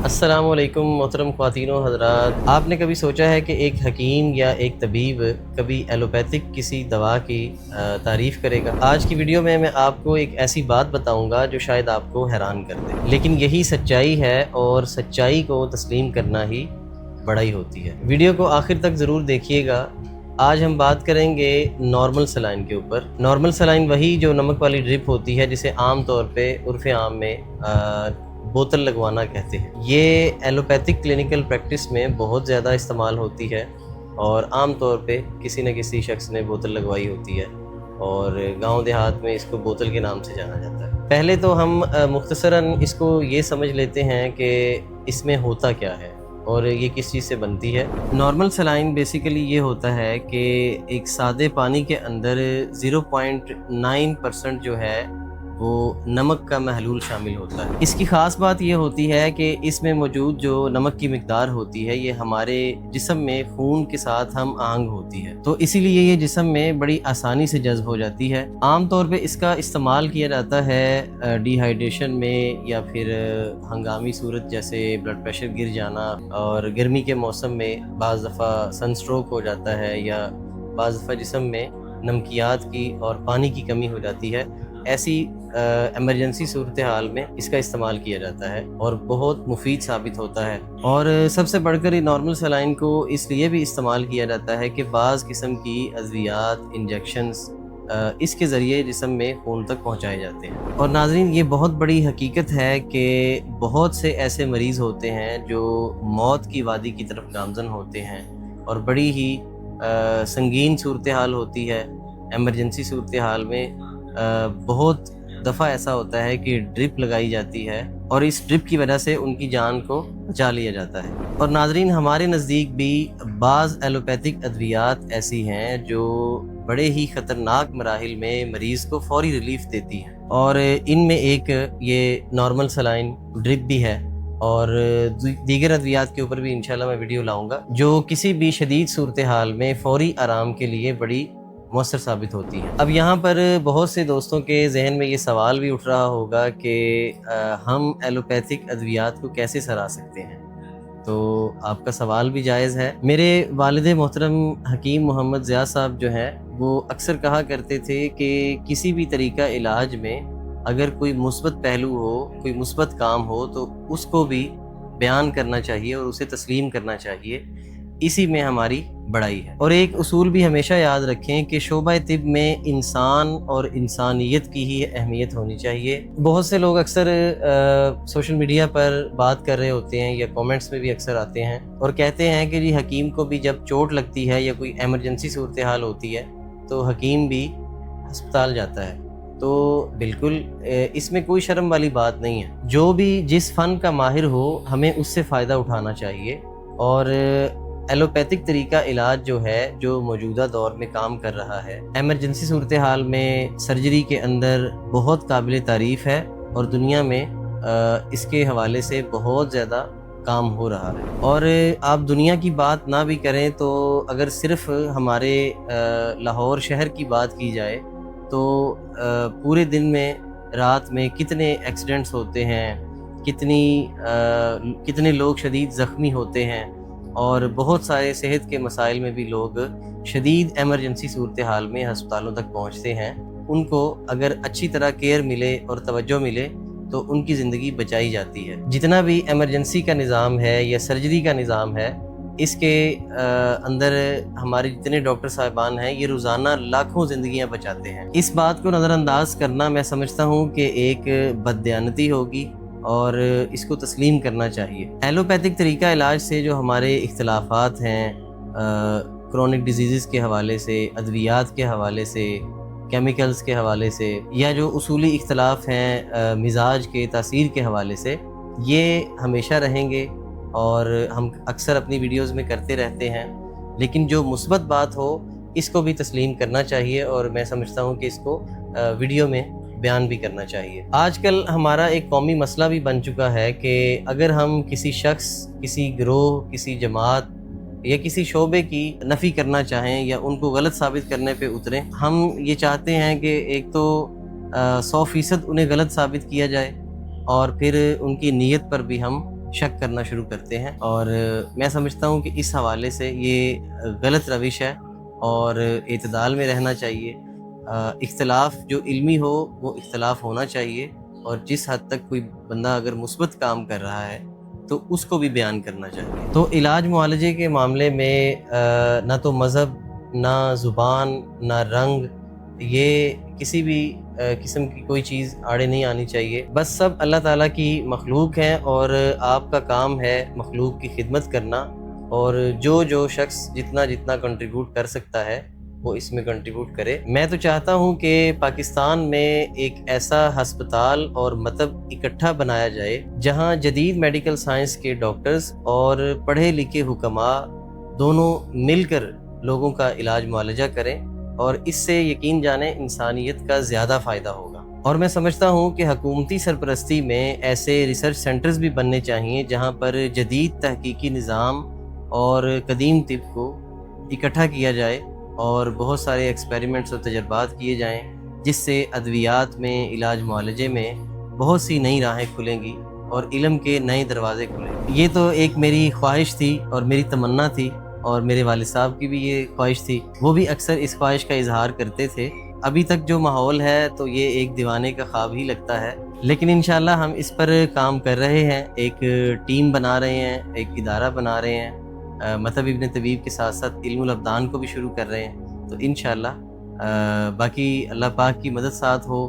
अस्सलाम वालेकुम मोहतरम ख़वातीन व हज़रात। आपने कभी सोचा है कि एक हकीम या एक तबीब कभी एलोपैथिक किसी दवा की तारीफ़ करेगा? आज की वीडियो में मैं आपको एक ऐसी बात बताऊंगा जो शायद आपको हैरान कर दे, लेकिन यही सच्चाई है और सच्चाई को तस्लीम करना ही बड़ाई होती है। वीडियो को आखिर तक ज़रूर देखिएगा। आज हम बात करेंगे नॉर्मल सलाइन के ऊपर। नॉर्मल सलाइन वही जो नमक वाली ड्रिप होती है जिसे आम तौर पे उर्फ़ आम में बोतल लगवाना कहते हैं। ये एलोपैथिक क्लिनिकल प्रैक्टिस में बहुत ज़्यादा इस्तेमाल होती है और आम तौर पे किसी न किसी शख्स ने बोतल लगवाई होती है और गांव देहात में इसको बोतल के नाम से जाना जाता है। पहले तो हम मुख्तसरन इसको ये समझ लेते हैं कि इसमें होता क्या है और ये किस चीज़ से बनती है। नॉर्मल सलाइन बेसिकली ये होता है कि एक सादे पानी के अंदर 0.9% जो है वो नमक का महलूल शामिल होता है। इसकी ख़ास बात ये होती है कि इसमें मौजूद जो नमक की मिकदार होती है ये हमारे जिस्म में खून के साथ हम आहंग होती है, तो इसीलिए ये जिस्म में बड़ी आसानी से जज़्ब हो जाती है। आम तौर पे इसका इस्तेमाल किया जाता है डिहाइड्रेशन में या फिर हंगामी सूरत जैसे ब्लड प्रेशर गिर जाना, और गर्मी के मौसम में बाज़ दफ़ा सनस्ट्रोक हो जाता है या बाज़ दफ़ा जिस्म में नमकियात की और पानी की कमी हो जाती है। ऐसी एमरजेंसी सूरत हाल में इसका इस्तेमाल किया जाता है और बहुत मुफीद साबित होता है। और सबसे बढ़कर ये नॉर्मल सलाइन को इसलिए भी इस्तेमाल किया जाता है कि बाज़ किस्म की अद्वियात इंजेक्शंस इसके ज़रिए जिस्म में खून तक पहुंचाए जाते हैं। और नाज़रीन, ये बहुत बड़ी हकीकत है कि बहुत से ऐसे मरीज़ होते हैं जो मौत की वादी की तरफ गामज़न होते हैं और बड़ी ही संगीन सूरत हाल होती है। एमरजेंसी सूरत हाल में बहुत दफ़ा ऐसा होता है कि ड्रिप लगाई जाती है और इस ड्रिप की वजह से उनकी जान को बचा लिया जाता है। और नाज़रीन, हमारे नज़दीक भी बाज़ एलोपैथिक अद्वियात ऐसी हैं जो बड़े ही ख़तरनाक मराहिल में मरीज़ को फौरी रिलीफ देती हैं, और इनमें एक ये नॉर्मल सलाइन ड्रिप भी है। और दीगर अद्वियात के ऊपर भी इंशाल्लाह मैं वीडियो लाऊंगा जो किसी भी शदीद सूरत हाल में फ़ौरी आराम के लिए बड़ी मौसर साबित होती है। अब यहाँ पर बहुत से दोस्तों के जहन में ये सवाल भी उठ रहा होगा कि हम एलोपैथिक अद्वियात को कैसे सरा सकते हैं, तो आपका सवाल भी जायज़ है। मेरे वालिद मोहतरम हकीम मोहम्मद ज़िया साहब जो हैं वो अक्सर कहा करते थे कि किसी भी तरीका इलाज में अगर कोई मुस्बत पहलू हो, कोई मुस्बत काम हो तो उसको भी बयान करना चाहिए और उसे तस्लीम करना चाहिए। इसी में हमारी बड़ाई है। और एक उसूल भी हमेशा याद रखें कि शोबा तिब में इंसान और इंसानियत की ही अहमियत होनी चाहिए। बहुत से लोग अक्सर सोशल मीडिया पर बात कर रहे होते हैं या कमेंट्स में भी अक्सर आते हैं और कहते हैं कि जी हकीम को भी जब चोट लगती है या कोई एमरजेंसी सूरत हाल होती है तो हकीम भी अस्पताल जाता है। तो बिल्कुल इसमें कोई शर्म वाली बात नहीं है। जो भी जिस फ़न का माहिर हो हमें उससे फ़ायदा उठाना चाहिए। और एलोपैथिक तरीका इलाज जो है जो मौजूदा दौर में काम कर रहा है एमरजेंसी सूरत हाल में सर्जरी के अंदर बहुत काबिल तारीफ़ है और दुनिया में इसके हवाले से बहुत ज़्यादा काम हो रहा है। और आप दुनिया की बात ना भी करें तो अगर सिर्फ हमारे लाहौर शहर की बात की जाए तो पूरे दिन में रात में कितने एक्सीडेंट्स होते हैं, कितने लोग शदीद ज़ख्मी होते हैं और बहुत सारे सेहत के मसाइल में भी लोग शदीद एमरजेंसी सूरत हाल में हस्पतालों तक पहुंचते हैं। उनको अगर अच्छी तरह केयर मिले और तवज्जो मिले तो उनकी ज़िंदगी बचाई जाती है। जितना भी एमरजेंसी का निज़ाम है या सर्जरी का निज़ाम है इसके अंदर हमारे जितने डॉक्टर साहिबान हैं ये रोज़ाना लाखों ज़िंदगियां बचाते हैं। इस बात को नज़रअंदाज करना मैं समझता हूँ कि एक बददयानती होगी और इसको तस्लीम करना चाहिए। एलोपैथिक तरीका इलाज से जो हमारे इख्तिलाफ़ात हैं क्रोनिक डिजीज़ के हवाले से, अद्वियात के हवाले से, केमिकल्स के हवाले से, या जो उसूली इख्तिलाफ़ हैं मिजाज के तासीर के हवाले से, ये हमेशा रहेंगे और हम अक्सर अपनी वीडियोज़ में करते रहते हैं। लेकिन जो मुस्बत बात हो इसको भी तस्लीम करना चाहिए और मैं समझता हूँ कि इसको वीडियो में बयान भी करना चाहिए। आजकल हमारा एक कौमी मसला भी बन चुका है कि अगर हम किसी शख्स, किसी गिरोह, किसी जमात या किसी शोबे की नफ़ी करना चाहें या उनको गलत साबित करने पे उतरें, हम ये चाहते हैं कि एक तो 100% उन्हें गलत साबित किया जाए और फिर उनकी नीयत पर भी हम شک کرنا شروع کرتے ہیں، اور میں سمجھتا ہوں کہ اس حوالے سے یہ غلط روش ہے اور اعتدال میں رہنا چاہیے۔ اختلاف جو علمی ہو وہ اختلاف ہونا چاہیے، اور جس حد تک کوئی بندہ اگر مثبت کام کر رہا ہے تو اس کو بھی بیان کرنا چاہیے۔ تو علاج معالجے کے معاملے میں نہ تو مذہب، نہ زبان، نہ رنگ، یہ کسی بھی قسم کی کوئی چیز آڑے نہیں آنی چاہیے۔ بس سب اللہ تعالیٰ کی مخلوق ہیں، اور آپ کا کام ہے مخلوق کی خدمت کرنا، اور جو شخص جتنا کنٹریبیوٹ کر سکتا ہے وہ اس میں کنٹریبیوٹ کرے۔ میں تو چاہتا ہوں کہ پاکستان میں ایک ایسا ہسپتال اور مطب اکٹھا بنایا جائے جہاں جدید میڈیکل سائنس کے ڈاکٹرز اور پڑھے لکھے حکماء دونوں مل کر لوگوں کا علاج معالجہ کریں، اور اس سے یقین جانیں انسانیت کا زیادہ فائدہ ہوگا۔ اور میں سمجھتا ہوں کہ حکومتی سرپرستی میں ایسے ریسرچ سینٹرز بھی بننے چاہیے جہاں پر جدید تحقیقی نظام اور قدیم طب کو اکٹھا کیا جائے، اور بہت سارے ایکسپیریمنٹس اور تجربات کیے جائیں، جس سے ادویات میں، علاج معالجے میں بہت سی نئی راہیں کھلیں گی اور علم کے نئے دروازے کھلیں گے۔ یہ تو ایک میری خواہش تھی اور میری تمنا تھی، اور میرے والد صاحب کی بھی یہ خواہش تھی، وہ بھی اکثر اس خواہش کا اظہار کرتے تھے۔ ابھی تک جو ماحول ہے تو یہ ایک دیوانے کا خواب ہی لگتا ہے، لیکن انشاءاللہ ہم اس پر کام کر رہے ہیں، ایک ٹیم بنا رہے ہیں، ایک ادارہ بنا رہے ہیں، مطلب ابن طبیب کے ساتھ ساتھ علم الابدان کو بھی شروع کر رہے ہیں۔ تو انشاءاللہ باقی اللہ پاک کی مدد ساتھ ہو،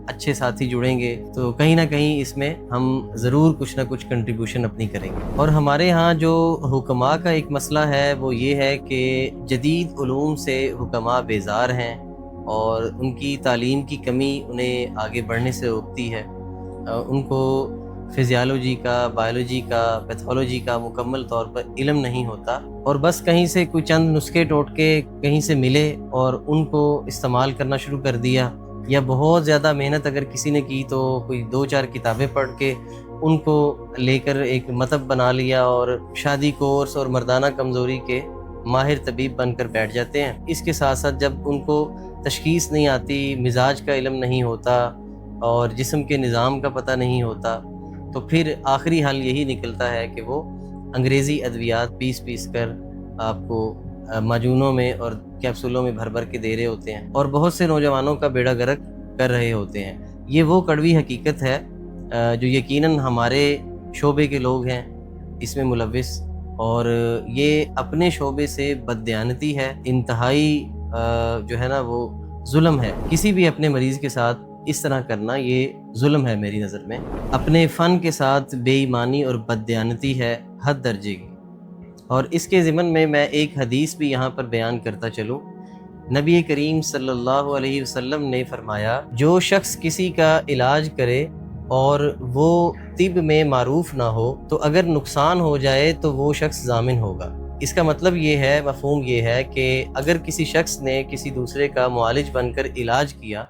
اچھے ساتھی جڑیں گے تو کہیں نہ کہیں اس میں ہم ضرور کچھ نہ کچھ کنٹریبیوشن اپنی کریں گے۔ اور ہمارے ہاں جو حکماء کا ایک مسئلہ ہے وہ یہ ہے کہ جدید علوم سے حکماء بیزار ہیں، اور ان کی تعلیم کی کمی انہیں آگے بڑھنے سے روکتی ہے۔ ان کو فزیالوجی کا، بائیولوجی کا، پیتھولوجی کا مکمل طور پر علم نہیں ہوتا، اور بس کہیں سے کوئی چند نسخے ٹوٹکے کہیں سے ملے اور ان کو استعمال کرنا شروع کر دیا، یا بہت زیادہ محنت اگر کسی نے کی تو کوئی 2-4 کتابیں پڑھ کے ان کو لے کر ایک مطب بنا لیا، اور شادی کورس اور مردانہ کمزوری کے ماہر طبیب بن کر بیٹھ جاتے ہیں۔ اس کے ساتھ ساتھ جب ان کو تشخیص نہیں آتی، مزاج کا علم نہیں ہوتا، اور جسم کے نظام کا پتہ نہیں ہوتا، تو پھر آخری حل یہی نکلتا ہے کہ وہ انگریزی ادویات پیس کر آپ کو معجونوں میں اور کیپسولوں میں بھر کے دے رہے ہوتے ہیں، اور بہت سے نوجوانوں کا بیڑا غرق کر رہے ہوتے ہیں۔ یہ وہ کڑوی حقیقت ہے جو یقیناً ہمارے شعبے کے لوگ ہیں اس میں ملوث، اور یہ اپنے شعبے سے بددیانتی ہے، انتہائی جو ہے نا وہ ظلم ہے۔ کسی بھی اپنے مریض کے ساتھ اس طرح کرنا یہ ظلم ہے میری نظر میں۔ اپنے فن کے ساتھ بے ایمانی اور بددیانتی ہے حد درجے کی۔ اور اس کے ضمن میں ایک حدیث بھی یہاں پر بیان کرتا چلوں۔ نبی کریم صلی اللہ علیہ وسلم نے فرمایا، جو شخص کسی کا علاج کرے اور وہ طب میں معروف نہ ہو تو اگر نقصان ہو جائے تو وہ شخص ضامن ہوگا۔ اس کا مطلب یہ ہے، مفہوم یہ ہے کہ اگر کسی شخص نے کسی دوسرے کا معالج بن کر علاج کیا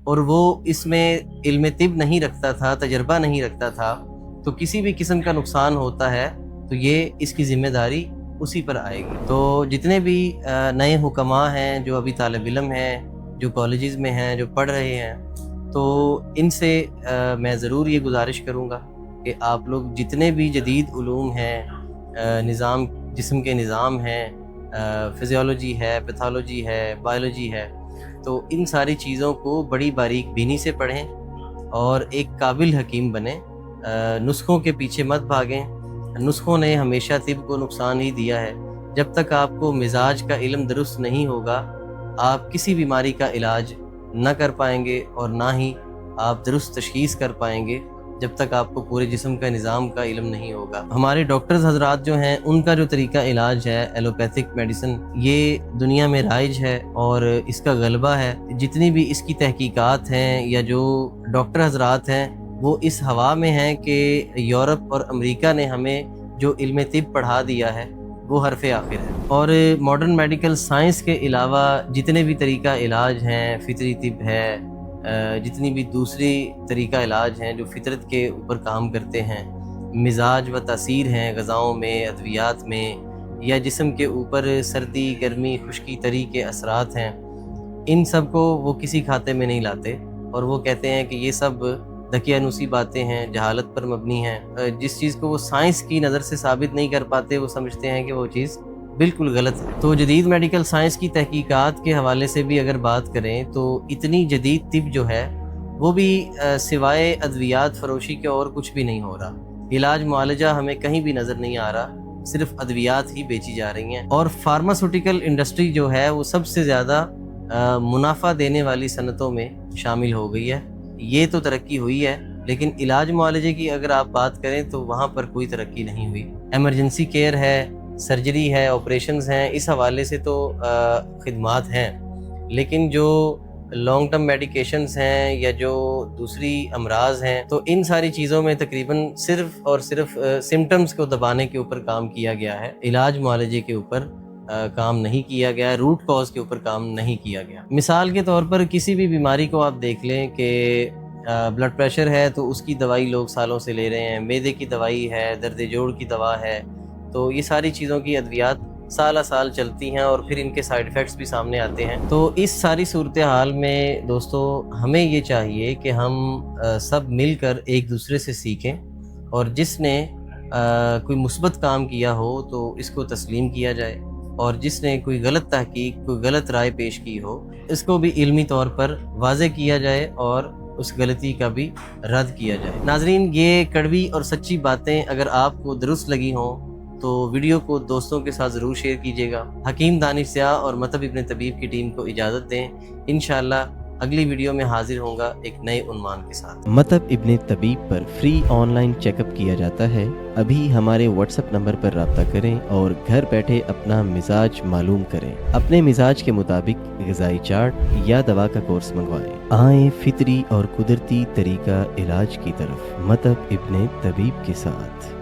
اور وہ اس میں علم طب نہیں رکھتا تھا، تجربہ نہیں رکھتا تھا، تو کسی بھی قسم کا نقصان ہوتا ہے تو یہ اس کی ذمہ داری اسی پر آئے گی۔ تو جتنے بھی نئے حکماء ہیں جو ابھی طالب علم ہیں، جو کالجز میں ہیں، جو پڑھ رہے ہیں، تو ان سے میں ضرور یہ گزارش کروں گا کہ آپ لوگ جتنے بھی جدید علوم ہیں، نظام، جسم کے نظام ہیں، فزیولوجی ہے، پیتھولوجی ہے، بائیولوجی ہے، تو ان ساری چیزوں کو بڑی باریک بینی سے پڑھیں اور ایک قابل حکیم بنیں۔ نسخوں کے پیچھے مت بھاگیں، نسخوں نے ہمیشہ طب کو نقصان ہی دیا ہے۔ جب تک آپ کو مزاج کا علم درست نہیں ہوگا، آپ کسی بیماری کا علاج نہ کر پائیں گے، اور نہ ہی آپ درست تشخیص کر پائیں گے جب تک آپ کو پورے جسم کا نظام کا علم نہیں ہوگا۔ ہمارے ڈاکٹرز حضرات جو ہیں، ان کا جو طریقہ علاج ہے ایلوپیتھک میڈیسن، یہ دنیا میں رائج ہے اور اس کا غلبہ ہے۔ جتنی بھی اس کی تحقیقات ہیں یا جو ڈاکٹر حضرات ہیں، وہ اس ہوا میں ہیں کہ یورپ اور امریکہ نے ہمیں جو علم طب پڑھا دیا ہے وہ حرف آخر ہے۔ اور ماڈرن میڈیکل سائنس کے علاوہ جتنے بھی طریقہ علاج ہیں، فطری طب ہے، جتنی بھی دوسری طریقہ علاج ہیں جو فطرت کے اوپر کام کرتے ہیں، مزاج و تاثیر ہیں غذاؤں میں، ادویات میں، یا جسم کے اوپر سردی، گرمی، خشکی تری کے اثرات ہیں، ان سب کو وہ کسی کھاتے میں نہیں لاتے، اور وہ کہتے ہیں کہ یہ سب दकियानूसी बातें हैं, जहालत पर मबनी हैं। जिस चीज़ को वो साइंस की नज़र से साबित नहीं कर पाते, वो समझते हैं कि वो चीज़ बिल्कुल गलत है। तो जदीद मेडिकल साइंस की तहकीकात के हवाले से भी अगर बात करें तो इतनी जदीद तिब जो है वो भी सिवाय अद्वियात फरोशी के और कुछ भी नहीं हो रहा। इलाज मुआलजा हमें कहीं भी नज़र नहीं आ रहा, सिर्फ अद्वियात ही बेची जा रही हैं। और फार्मास्यूटिकल इंडस्ट्री जो है वो सबसे ज़्यादा मुनाफा देने वाली सनतों में शामिल हो गई है। ये तो तरक्की हुई है, लेकिन इलाज मुआलजे की अगर आप बात करें तो वहाँ पर कोई तरक्की नहीं हुई। एमरजेंसी केयर है, सर्जरी है, ऑपरेशंस हैं, इस हवाले से तो खिदमात हैं, लेकिन जो लॉन्ग टर्म मेडिकेशंस हैं या जो दूसरी अमराज हैं, तो इन सारी चीज़ों में तकरीबन सिर्फ और सिर्फ सिम्टम्स को दबाने के ऊपर काम किया गया है। इलाज मुआलजे के ऊपर काम नहीं किया गया, रूट कॉज के ऊपर काम नहीं किया गया। मिसाल के तौर पर किसी भी बीमारी को आप देख लें कि ब्लड प्रेशर है तो उसकी दवाई लोग सालों से ले रहे हैं, मैदे की दवाई है, दर्द जोड़ की दवा है, तो ये सारी चीज़ों की अद्वियात साल साल चलती हैं और फिर इनके साइड इफ़ेक्ट्स भी सामने आते हैं। तो इस सारी सूरत हाल में दोस्तों हमें ये चाहिए कि हम सब मिलकर एक दूसरे से सीखें और जिसने कोई मुस्बत काम किया हो तो इसको तस्लीम किया जाए, और जिसने कोई गलत तहकीक, कोई गलत राय पेश की हो, इसको भी इल्मी तौर पर वाज़े किया जाए और उस गलती का भी रद्द किया जाए। नाज़रीन, ये कड़वी और सच्ची बातें अगर आपको दुरुस्त लगी हों तो वीडियो को दोस्तों के साथ ज़रूर शेयर कीजिएगा। हकीम दानिश ज़िया और मतब इब्न तबीब की टीम को इजाज़त दें। इंशाअल्लाह अगली वीडियो में हाजिर होऊंगा एक नए उन्वान के साथ। मतब इब्न तबीब पर फ्री ऑनलाइन चेकअप किया जाता है। अभी हमारे व्हाट्सएप नंबर पर रब्ता करें और घर बैठे अपना मिजाज मालूम करें। अपने मिजाज के मुताबिक ग़िज़ाई चार्ट या दवा का कोर्स मंगवाएं। आए फितरी और कुदरती तरीका इलाज की तरफ मतब इब्न तबीब के साथ।